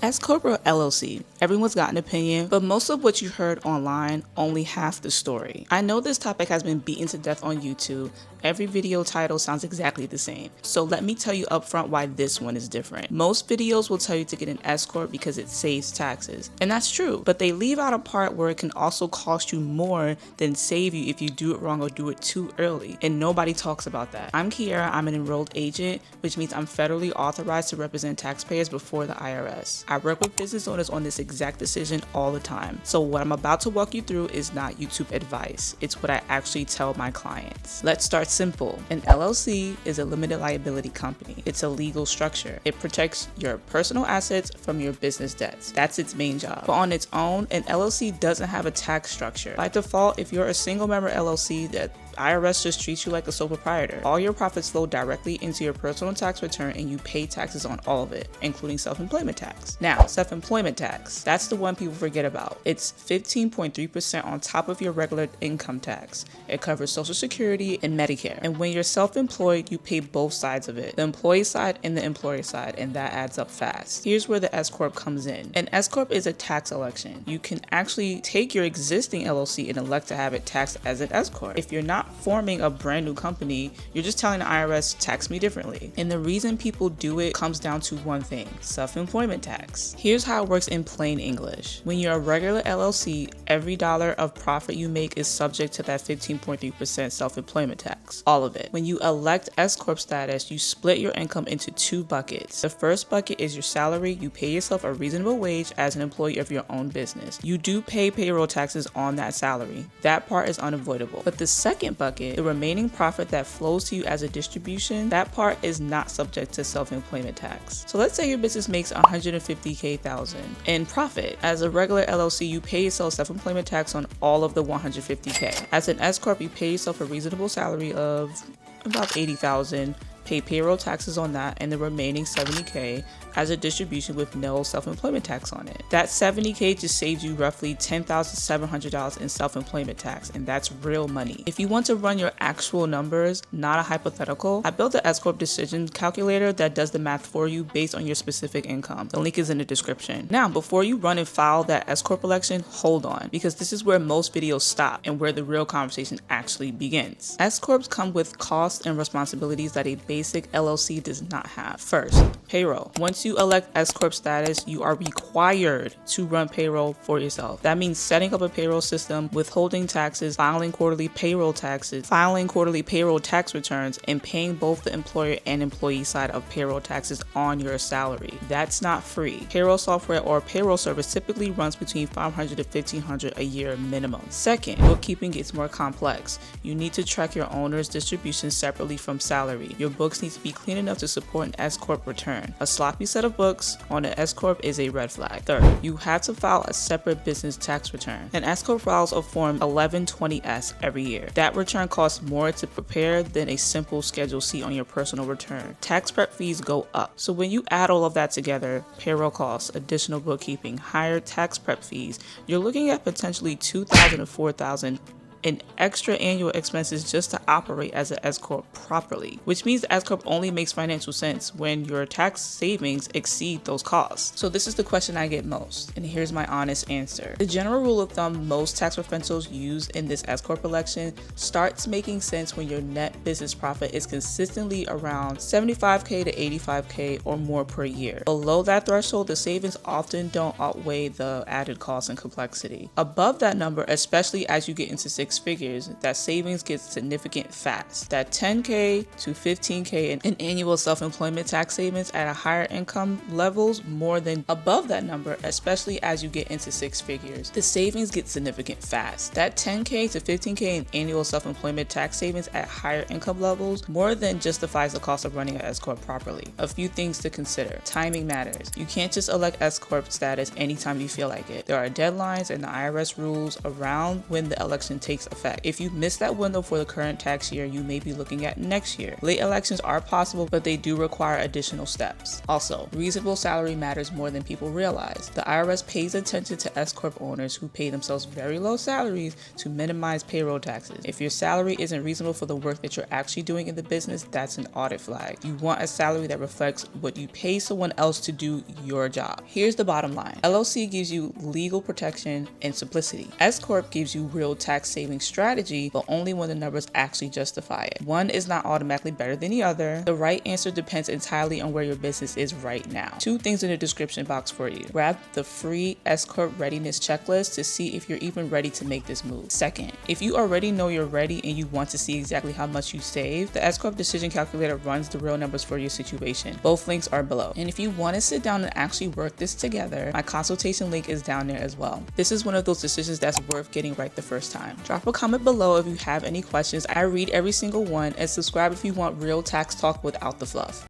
S-Corp or LLC. Everyone's got an opinion, but most of what you heard online, only half the story. I know this topic has been beaten to death on YouTube. Every video title sounds exactly the same. So let me tell you upfront why this one is different. Most videos will tell you to get an S-Corp because it saves taxes. And that's true, but they leave out a part where it can also cost you more than save you if you do it wrong or do it too early. And nobody talks about that. I'm Kiera, I'm an enrolled agent, which means I'm federally authorized to represent taxpayers before the IRS. I work with business owners on this exact decision all the time. So what I'm about to walk you through is not YouTube advice. It's what I actually tell my clients. Let's start simple. An LLC is a limited liability company. It's a legal structure. It protects your personal assets from your business debts. That's its main job. But on its own, an LLC doesn't have a tax structure. By default, if you're a single member LLC, that IRS just treats you like a sole proprietor. All your profits flow directly into your personal tax return and you pay taxes on all of it, including self-employment tax. Now, self-employment tax, that's the one people forget about. It's 15.3% on top of your regular income tax. It covers Social Security and Medicare. And when you're self-employed, you pay both sides of it, the employee side and the employer side, and that adds up fast. Here's where the S-Corp comes in. An S-Corp is a tax election. You can actually take your existing LLC and elect to have it taxed as an S-Corp. If you're not forming a brand new company, you're just telling the IRS, tax me differently. And the reason people do it comes down to one thing: self-employment tax. Here's how it works in plain English. When you're a regular LLC, every dollar of profit you make is subject to that 15.3% self-employment tax. All of it. When you elect S-Corp status, you split your income into two buckets. The first bucket is your salary. You pay yourself a reasonable wage as an employee of your own business. You do pay payroll taxes on that salary. That part is unavoidable. But the second bucket, the remaining profit that flows to you as a distribution, that part is not subject to self-employment tax. So let's say your business makes $150,000 in profit. As a regular LLC, you pay yourself self-employment tax on all of the $150K. As an S-Corp, you pay yourself a reasonable salary of about $80,000, pay payroll taxes on that, and the remaining $70K as a distribution with no self-employment tax on it. That $70K just saves you roughly $10,700 in self-employment tax, and that's real money. If you want to run your actual numbers, not a hypothetical, I built an S-Corp decision calculator that does the math for you based on your specific income. The link is in the description. Now, before you run and file that S-Corp election, hold on, because this is where most videos stop and where the real conversation actually begins. S-Corps come with costs and responsibilities that a basic LLC does not have. First, payroll. Once you elect S-Corp status, you are required to run payroll for yourself. That means setting up a payroll system, withholding taxes, filing quarterly payroll taxes, filing quarterly payroll tax returns, and paying both the employer and employee side of payroll taxes on your salary. That's not free. Payroll software or payroll service typically runs between $500 to $1,500 a year minimum. Second, bookkeeping gets more complex. You need to track your owner's distributions separately from salary. Your books need to be clean enough to support an S-Corp return. A sloppy set of books on an S-Corp is a red flag. Third, you have to file a separate business tax return. An S-Corp files a Form 1120S every year. That return costs more to prepare than a simple Schedule C on your personal return. Tax prep fees go up. So when you add all of that together, payroll costs, additional bookkeeping, higher tax prep fees, you're looking at potentially $2,000 to $4,000 in extra annual expenses just to operate as an S-Corp properly, which means the S-Corp only makes financial sense when your tax savings exceed those costs. So this is the question I get most, and here's my honest answer. The general rule of thumb most tax professionals use in this S-Corp election starts making sense when your net business profit is consistently around $75K to $85K or more per year. Below that threshold, the savings often don't outweigh the added cost and complexity. Above that number, especially as you get into six figures, that savings gets significant fast. That $10K to $15K in annual self-employment tax savings at a higher income levels more than above that number, especially as you get into six figures. The savings get significant fast. That $10K to $15K in annual self-employment tax savings at higher income levels more than justifies the cost of running an S-Corp properly. A few things to consider. Timing matters. You can't just elect S-Corp status anytime you feel like it. There are deadlines and the IRS rules around when the election takes takes effect. If you miss that window for the current tax year, you may be looking at next year. Late elections are possible, but they do require additional steps. Also, reasonable salary matters more than people realize. The IRS pays attention to S-Corp owners who pay themselves very low salaries to minimize payroll taxes. If your salary isn't reasonable for the work that you're actually doing in the business, that's an audit flag. You want a salary that reflects what you pay someone else to do your job. Here's the bottom line. LLC gives you legal protection and simplicity. S-Corp gives you real tax saving strategy, but only when the numbers actually justify it. One is not automatically better than the other. The right answer depends entirely on where your business is right now. 2 things in the description box for you. Grab the free S-Corp readiness checklist to see if you're even ready to make this move. Second, if you already know you're ready and you want to see exactly how much you save, the S-Corp decision calculator runs the real numbers for your situation. Both links are below. And if you want to sit down and actually work this together, my consultation link is down there as well. This is one of those decisions that's worth getting right the first time. Drop a comment below if you have any questions. I read every single one, and subscribe if you want real tax talk without the fluff.